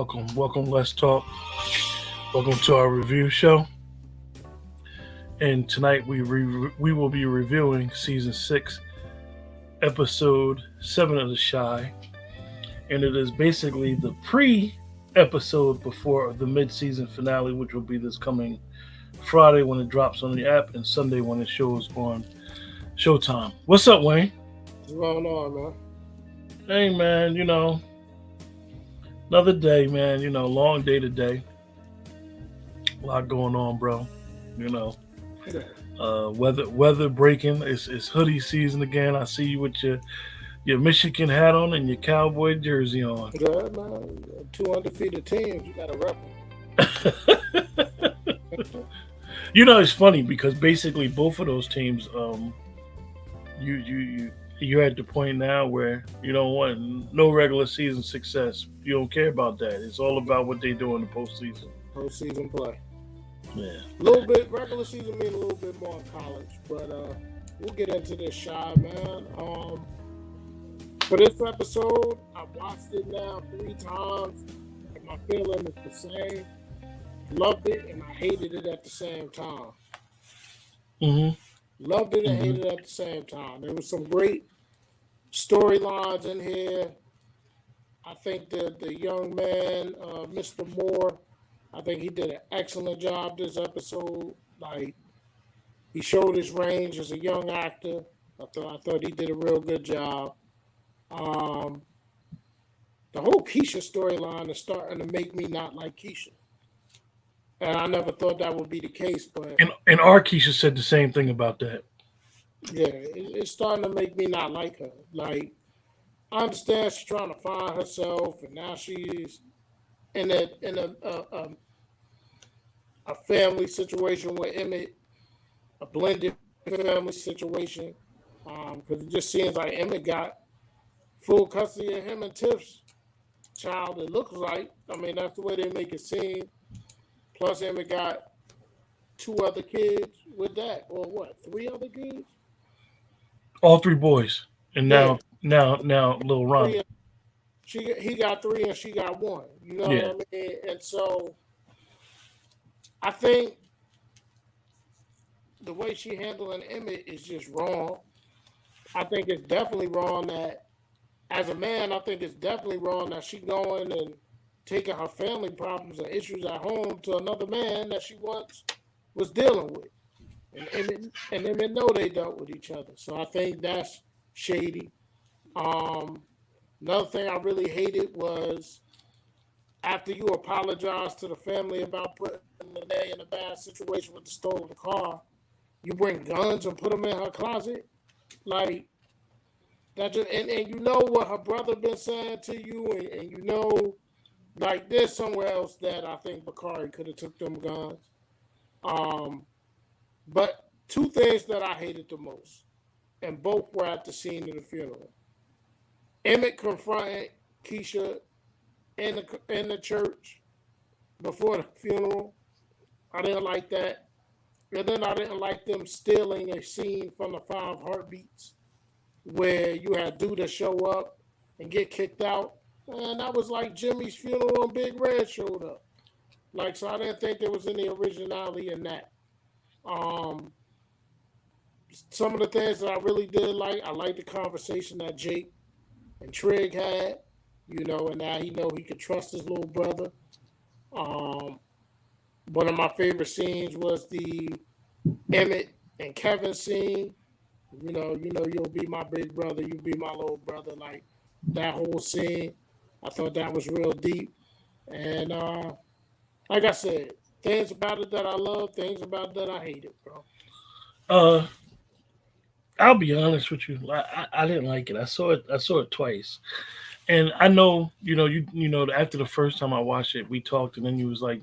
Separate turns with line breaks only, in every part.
welcome. Let's talk. Welcome to our review show. And tonight we will be reviewing season 6, episode 7 of The Shy, and it is basically the pre-episode before the mid-season finale, which will be this coming Friday when it drops on the app, and Sunday when it shows on Showtime. What's up, Wayne?
What's going on, man?
Hey, man. Another day, man. Long day today. A lot going on, bro. Weather breaking. It's hoodie season again. I see you with your Michigan hat on and your cowboy jersey on.
Yeah, man. 2 undefeated teams. You got to rep them.
It's funny because basically both of those teams, you're at the point now where you don't want no regular season success. You don't care about that. It's all about what they do in the postseason.
Postseason play.
Yeah.
A little bit regular season mean a little bit more in college, but we'll get into this, Shy, man. For this episode, I watched it now 3 times, and my feeling is the same. Loved it and I hated it at the same time. Loved it and hated it at the same time. There was some great storylines in here. I think the young man, Mr. Moore, I think he did an excellent job this episode. Like, he showed his range as a young actor. I thought he did a real good job. The whole Keisha storyline is starting to make me not like Keisha. And I never thought that would be the case, but
and our Keisha said the same thing about that.
Yeah, it's starting to make me not like her. Like, I understand she's trying to find herself, and now she's in a family situation with Emmett, a blended family situation. Because it just seems like Emmett got full custody of him and Tiff's child. It looks like. I mean, that's the way they make it seem. Plus, Emmett got 2 other kids with that, or what? 3 other kids?
All 3 boys, and now little Ron.
He got 3 and she got 1. You know what I mean? And so, I think the way she handling Emmett is just wrong. I think it's definitely wrong that, as a man, I think it's definitely wrong that she going and taking her family problems and issues at home to another man that she once was dealing with. And Emmett know they dealt with each other. So I think that's shady. Another thing I really hated was after you apologize to the family about putting Lene in a bad situation with the stolen car, you bring guns and put them in her closet. Like, that just, and you know what her brother been saying to you, and you know, like, there's somewhere else that I think Bakari could have took them guns. But 2 things that I hated the most, and both were at the scene of the funeral. Emmett confronted Keisha in the church before the funeral. I didn't like that. And then I didn't like them stealing a scene from the 5 Heartbeats where you had Duda show up and get kicked out. And that was like Jimmy's funeral and Big Red showed up. Like, so I didn't think there was any originality in that. Some of the things that I really did like, I liked the conversation that Jake and Trigg had, and now he could trust his little brother. One of my favorite scenes was the Emmett and Kevin scene. You'll be my big brother, you be my little brother. Like, that whole scene, I thought that was real deep. And like I said, things about it that I love, things about it that I hated, bro.
I'll be honest with you. I didn't like it. I saw it twice, and I know after the first time I watched it, we talked, and then you was like,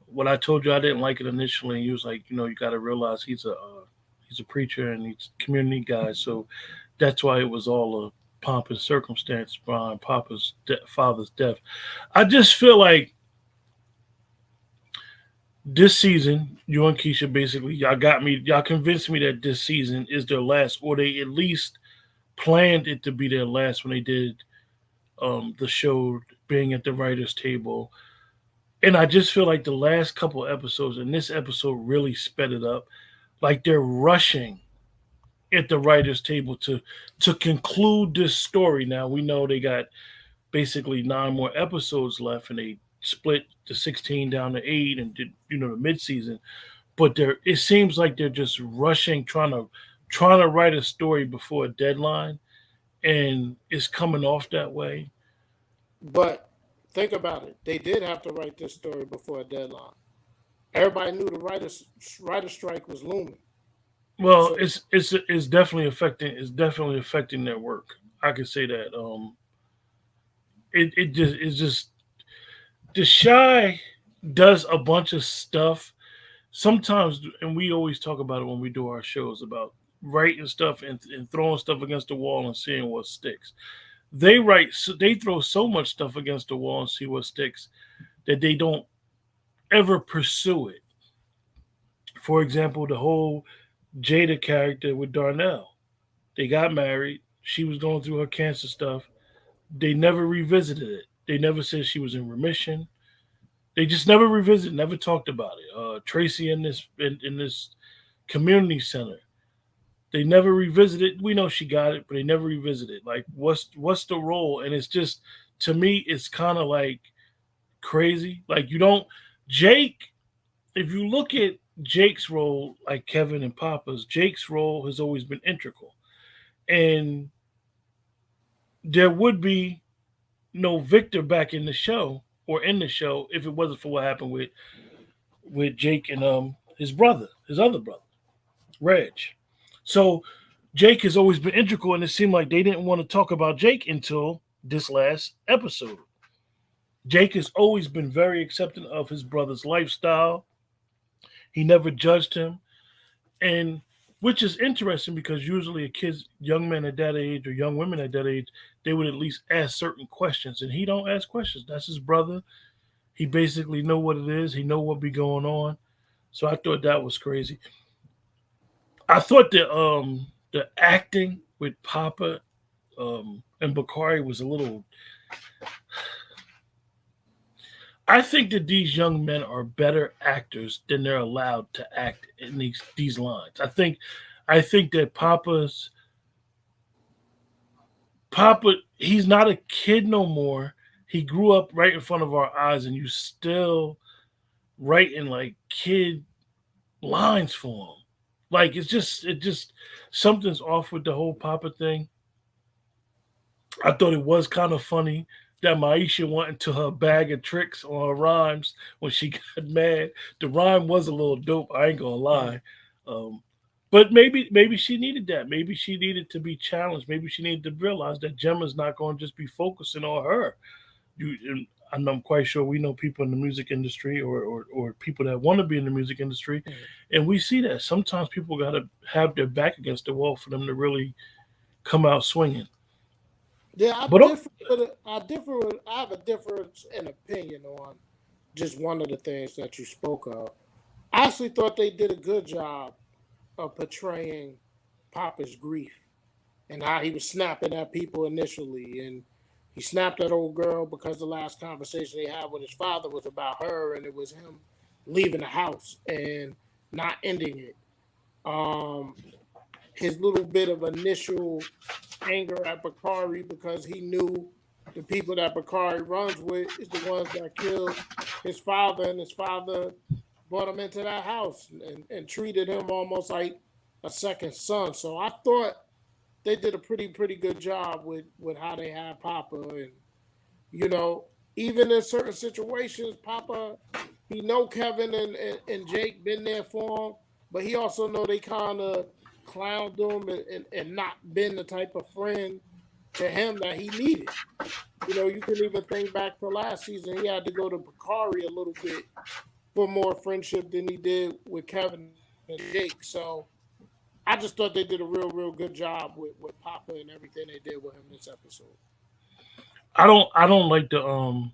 what I told you I didn't like it initially. And you was like, you got to realize he's a preacher and he's a community guy, so that's why it was all a pomp and circumstance behind Papa's father's death. I just feel like this season, you and Keisha basically, y'all convinced me that this season is their last, or they at least planned it to be their last when they did the show being at the writers' table. And I just feel like the last couple episodes, and this episode really sped it up. Like they're rushing at the writers' table to conclude this story. Now we know they got basically 9 more episodes left, and they split the 16 down to 8 and did the mid season. But they're it seems like they're just rushing, trying to write a story before a deadline, and it's coming off that way.
But think about it. They did have to write this story before a deadline. Everybody knew the writer strike was looming.
Well,
So,
it's definitely affecting their work. I could say that. It just the shy does a bunch of stuff sometimes, and we always talk about it when we do our shows about writing stuff and throwing stuff against the wall and seeing what sticks. They throw so much stuff against the wall and see what sticks that they don't ever pursue it. For example, the whole Jada character with Darnell. They got married. She was going through her cancer stuff. They never revisited it. They never said she was in remission. They just never revisited, never talked about it. Tracy in this community center. They never revisited. We know she got it, but they never revisited. Like, what's the role? And it's just, to me, it's kind of like crazy. Like, you don't Jake. If you look at Jake's role, like Kevin and Papa's, Jake's role has always been integral, and there would be no Victor back in the show or in the show if it wasn't for what happened with Jake and his brother, his other brother, Reg. So Jake has always been integral, and it seemed like they didn't want to talk about Jake until this last episode. Jake has always been very accepting of his brother's lifestyle. He never judged him, and which is interesting because usually young men at that age or young women at that age, they would at least ask certain questions, and he don't ask questions. That's his brother. He basically know what it is. He know what be going on. So I thought that was crazy. I thought the acting with Papa and Bakari was a little. I think that these young men are better actors than they're allowed to act in these lines. I think that Papa, he's not a kid no more. He grew up right in front of our eyes, and you still writing like kid lines for him. Like it just something's off with the whole Papa thing. I thought it was kind of funny that Maisha went into her bag of tricks on her rhymes when she got mad. The rhyme was a little dope. I ain't gonna lie. Um, but maybe she needed that. Maybe she needed to be challenged. Maybe she needed to realize that Gemma's not going to just be focusing on her. I'm quite sure we know people in the music industry or people that want to be in the music industry,
mm.
and we see that sometimes people got to have their back against the wall for them to really come out swinging.
Yeah,
But
I have a difference in opinion on just one of the things that you spoke of. I actually thought they did a good job of portraying Papa's grief and how he was snapping at people initially, and he snapped at old girl because the last conversation he had with his father was about her, and it was him leaving the house and not ending it. Um, his little bit of initial anger at Bakari because he knew the people that Bakari runs with is the ones that killed his father, and his father brought him into that house and treated him almost like a second son. So I thought they did a pretty good job with how they had Papa, and you know, even in certain situations, Papa, he know Kevin and Jake been there for him, but he also know they kind of clowned him and not been the type of friend to him that he needed. You know, you can even think back to last season, he had to go to Bakari a little bit for more friendship than he did with Kevin and Jake. So I just thought they did a real good job with Papa and everything they did with him this episode.
I don't like the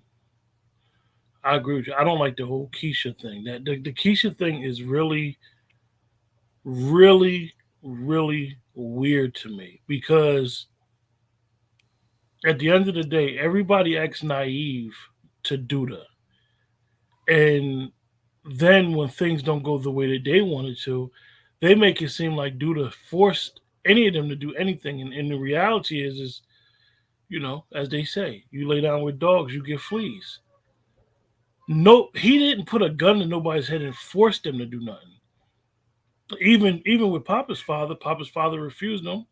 I agree with you. I don't like the whole Keisha thing. That the Keisha thing is really really weird to me because At the end of the day, everybody acts naive to Duda. And then when things don't go the way that they wanted to, they make it seem like Duda forced any of them to do anything. And the reality is, as they say, you lay down with dogs, you get fleas. No, he didn't put a gun to nobody's head and force them to do nothing. Even with Papa's father refused him,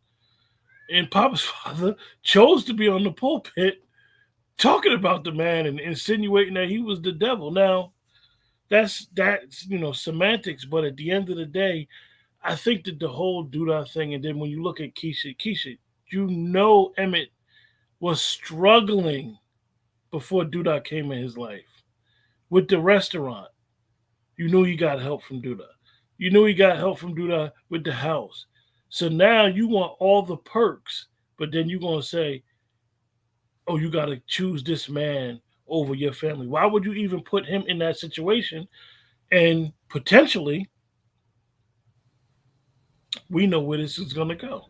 and Papa's father chose to be on the pulpit talking about the man and insinuating that he was the devil. Now, that's semantics, but at the end of the day, I think that the whole Duda thing, and then when you look at Keisha, Emmett was struggling before Duda came in his life with the restaurant. You knew he got help from Duda. You knew he got help from Duda with the house. So now you want all the perks, but then you're gonna say, "Oh, you got to choose this man over your family." Why would you even put him in that situation? And potentially, we know where this is gonna go,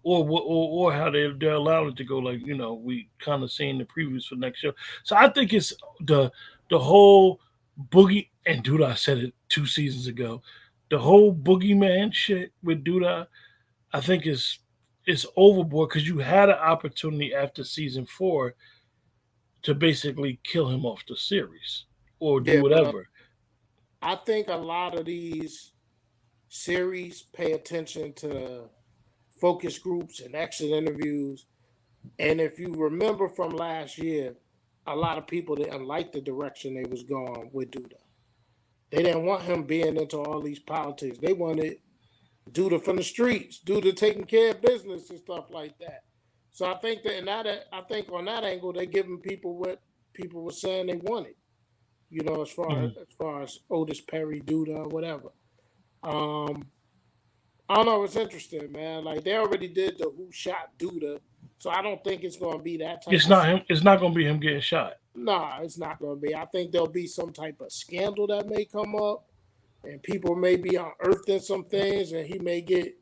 or how they're allowed it to go. Like we kind of seen the previews for next show. So I think it's the whole boogie, and Duda said it 2 seasons ago. The whole boogeyman shit with Duda, I think is overboard because you had an opportunity after season 4 to basically kill him off the series or do
Yeah, but
whatever.
I think a lot of these series pay attention to focus groups and exit interviews. And if you remember from last year, a lot of people didn't like the direction they was going with Duda. They didn't want him being into all these politics. They wanted Duda from the streets, Duda taking care of business and stuff like that. So I think that I think on that angle, they giving people what people were saying they wanted. As far
Mm-hmm.
as far as Otis Perry, Duda, or whatever. Um, I don't know. It's interesting, man. Like they already did the Who Shot Duda, so I don't think it's going to be that type
It's
of.
not him. It's not going to be him getting shot.
Nah, it's not going to be. I think there'll be some type of scandal that may come up, and people may be unearthing some things, and he may get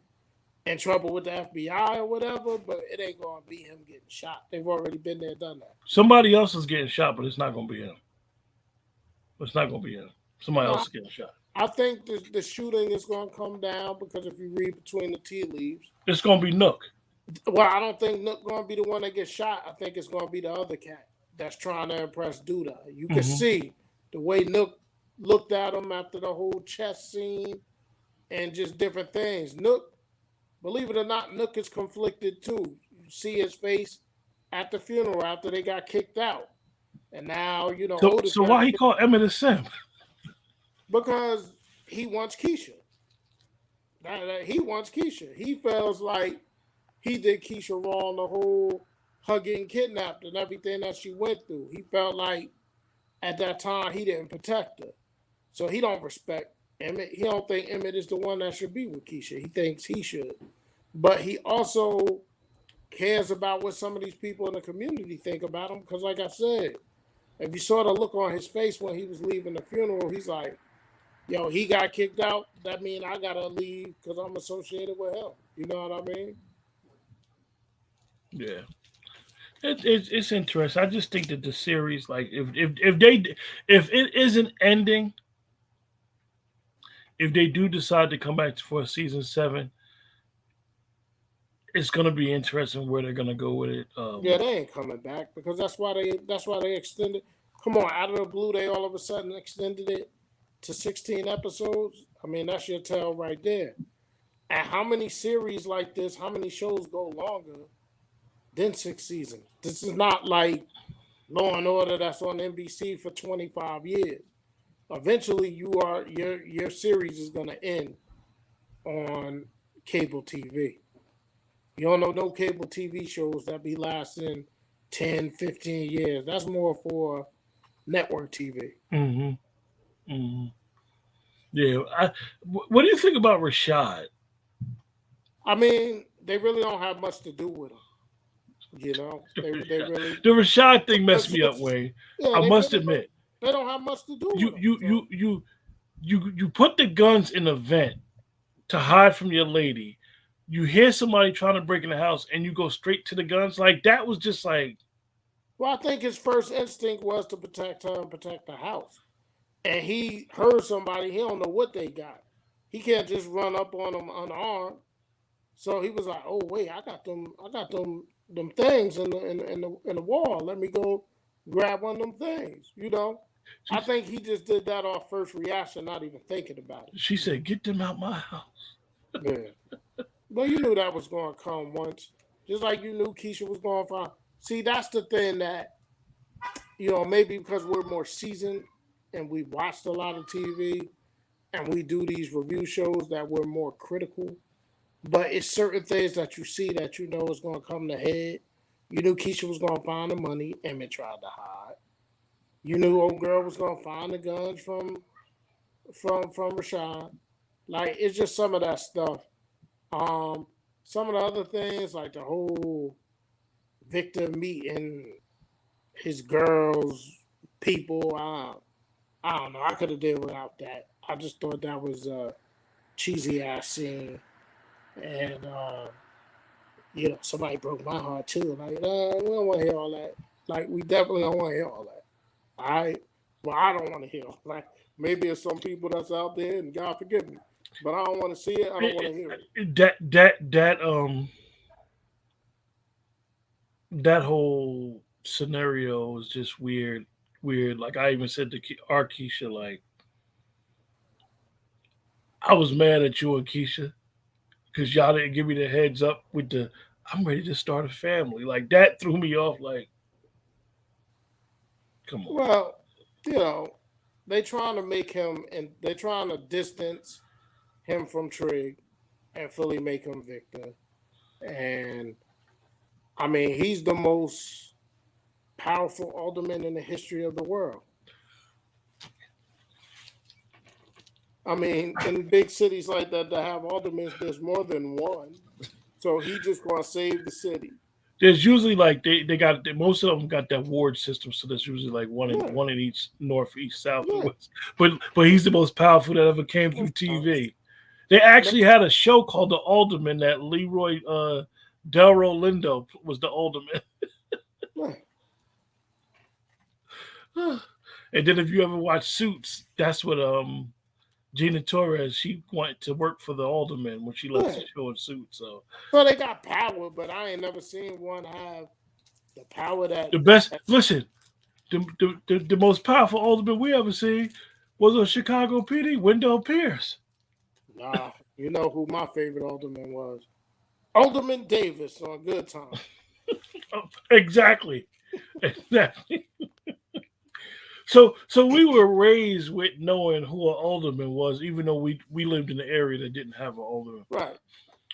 in trouble with the FBI or whatever. But it ain't going to be him getting shot. They've already been there, done that.
Somebody else is getting shot, but it's not going to be him. It's not going to be him. Somebody
No,
else is getting shot.
I think the shooting is going to come down because if you read between the tea leaves,
It's going to be Nook.
well, I don't think Nook going to be the one that gets shot. I think it's going to be the other cat that's trying to impress Duda. You can
Mm-hmm.
see the way Nook looked at him after the whole chess scene and just different things. Nook, believe it or not, Nook is conflicted too. You see his face at the funeral after they got kicked out. And now,
So
Otis
so
got
why he
kicked
called Emmett a simp?
because he wants Keisha. He wants Keisha. He feels like he did Keisha wrong the whole her getting kidnapped and everything that she went through. He felt like at that time he didn't protect her. So he don't respect Emmett. He don't think Emmett is the one that should be with Keisha. He thinks he should. But he also cares about what some of these people in the community think about him. Because like I said, if you saw the look on his face when he was leaving the funeral, he's like, yo, he got kicked out. That means I gotta leave because I'm associated with him. You know what I mean?
Yeah, it's interesting. I just think that the series, like, if it isn't ending, if they do decide to come back for season 7, it's gonna be interesting where they're gonna go with it.
Yeah, they ain't coming back because that's why they extended. Come on, out of the blue, they all of a sudden extended it to 16 episodes. I mean, that's your tell right there. And how many series like this? How many shows go longer than 6 seasons? This is not like Law and Order that's on NBC for 25 years. Eventually, your series is gonna end on cable TV. You don't know no cable TV shows that be lasting 10, 15 years. That's more for network TV.
hmm hmm Yeah. What do you think about Rashad?
I mean, they really don't have much to do with them. They really
The Rashad thing messed me up, Wayne.
yeah,
I
they
must
really don't.
admit,
They don't have much to do
you
with them.
you
So
you you you put the guns in the vent to hide from your lady, you hear somebody trying to break in the house and you go straight to the guns. Like that was just like
Well, I think his first instinct was to protect her and protect the house. And he heard somebody, he don't know what they got. He can't just run up on them unarmed. So he was like, "Oh wait, I got them things in the wall. Let me go grab one of them things." I think he just did that off first reaction, not even thinking about
she said, "Get them out my house."
it. Yeah, but you knew that was going to come once, just like you knew Keisha was going to find. See, that's the thing that maybe because we're more seasoned and we watched a lot of TV and we do these review shows that we're more critical. But it's certain things that you see that you know is going to come to head. You knew Keisha was going to find the money. Emmett tried to hide. You knew old girl was going to find the guns from Rashad. Like it's just some of that stuff. Um, some of the other things like the whole Victor meeting his girls, people. I don't know. I could have did without that. I just thought that was a cheesy ass scene, and somebody broke my heart too. Like, we don't want to hear all that. Like, we definitely don't want to hear all that. All right. Well, I don't want to hear all that. Maybe it's some people that's out there, and God forgive me, but I don't want to see it. I don't want to hear it.
That whole scenario was just weird. Weird. Like I even said to our Keisha, like I was mad at you and Keisha because y'all didn't give me the heads up with the I'm ready to start a family. Like that threw me off. Like, come on.
Well, you know, they trying to make him, and they trying to distance him from Trig and fully make him Victor. And I mean, he's the most powerful alderman in the history of the world. I mean, in big cities like that have aldermen, there's more than one. So he just gonna save the city.
There's usually like they got most of them got that ward system, so there's usually like
Yeah,
one in each north, east, south, and
yeah.
west. But he's the most powerful that ever came through TV. They actually had a show called The Alderman that Leroy Delro Lindo was the alderman.
Yeah.
And then if you ever watch Suits, that's what Gina Torres she wanted to work for the alderman when she left
Yeah.
the show in Suits. So
So they got power, but I ain't never seen one have the power
the best
that
listen, the most powerful alderman we ever seen was on Chicago PD, Wendell Pierce.
nah. You know who my favorite alderman was? Alderman Davis on Good Time.
Oh, exactly. Exactly. So we were raised with knowing who an alderman was, even though we lived in an area that didn't have an alderman.
Right.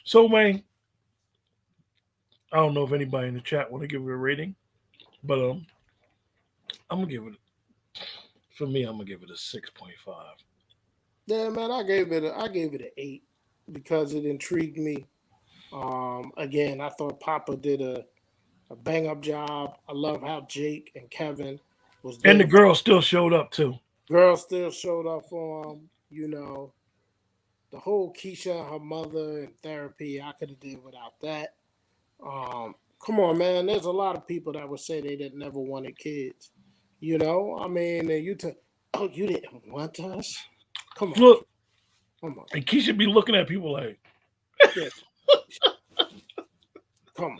So man, I don't know if anybody in the chat want to give it a rating, but I'm gonna give it for me. I'm gonna give it a 6.5.
Yeah, man, I gave it an 8 because it intrigued me. Again, I thought Papa did a bang up job. I love how Jake and Kevin was
And the
there.
girl still showed up too.
Girl still showed up for him. The whole Keisha and her mother and therapy. I could have did without that. Come on, man. There's a lot of people that would say they didn't never wanted kids. I mean, oh, you didn't want us? Come on,
Look,
come on,
and Keisha be looking at people like,
yeah, come on.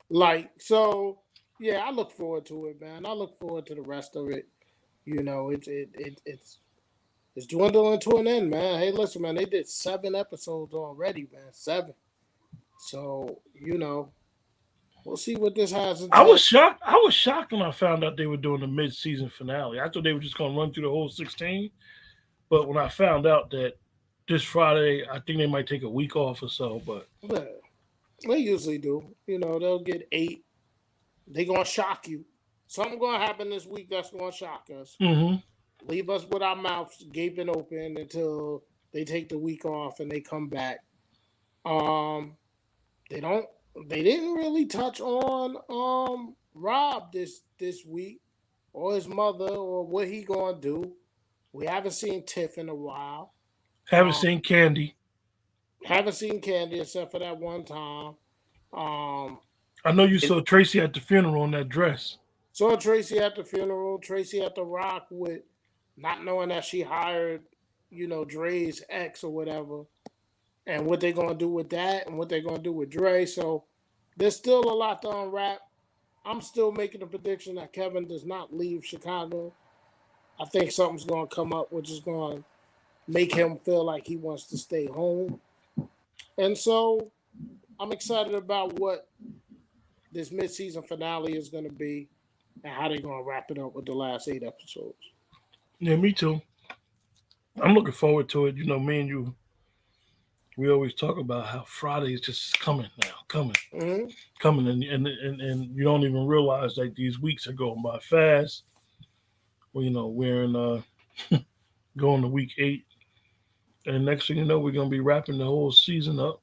Like so, yeah. I look forward to it, man. I look forward to the rest of it. It's dwindling to an end, man. Hey, listen, man. They did 7 episodes already, man. 7. So we'll see what this has in
I
ten.
was shocked. I was shocked when I found out they were doing the mid-season finale. I thought they were just gonna run through the whole 16. But when I found out that this Friday, I think they might take a week off or so. But
Yeah, they usually do. They'll get 8. They gonna shock you. Something gonna happen this week that's gonna shock us.
mhm.
Leave us with our mouths gaping open until they take the week off and they come back. Um, they don't. They didn't really touch on Rob this week or his mother or what he gonna do. We haven't seen Tiff in a while.
Haven't
Um,
seen Candy.
Haven't seen Candy except for that one time.
I know you saw Tracy at the funeral in that dress.
Saw Tracy at the funeral. Tracy at the Rock with not knowing that she hired, Dre's ex or whatever, and what they're gonna do with that, and what they're gonna do with Dre. So there's still a lot to unwrap. I'm still making a prediction that Kevin does not leave Chicago. I think something's gonna come up which is gonna make him feel like he wants to stay home. And so I'm excited about what this mid-season finale is going to be and how they're going to wrap it up with the last 8 episodes.
Yeah, me too. I'm looking forward to it. You know, me and you, we always talk about how Friday is just coming now, coming, and you don't even realize that these weeks are going by fast. Well, we're in going to week 8, and next thing you know, we're gonna be wrapping the whole season up.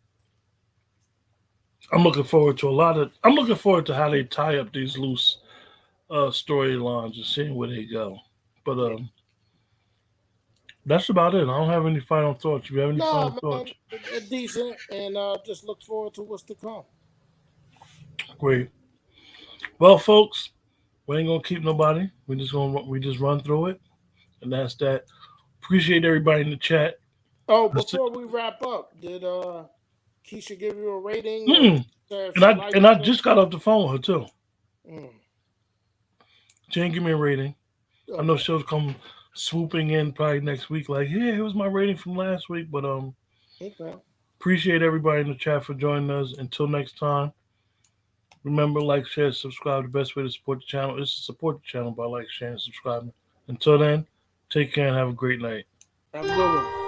I'm looking forward to I'm looking forward to how they tie up these loose storylines and seeing where they go. But that's about it. I don't have any final thoughts. You have any final thoughts?
Decent, and just look forward to what's to come.
Great. Well, folks, we ain't gonna keep nobody. We just run through it, and that's that. Appreciate everybody in the chat.
Oh, before we wrap up, did Keisha give you a rating?
And I just got off the phone with her too. She didn't give me a rating. Okay. I know she'll come swooping in probably next week, like, yeah, it was my rating from last week. But
okay.
Appreciate everybody in the chat for joining us. Until next time, remember, like, share, subscribe. The best way to support the channel is to support the channel by like, sharing, and subscribing. Until then, take care and have a great night.
Have a good one.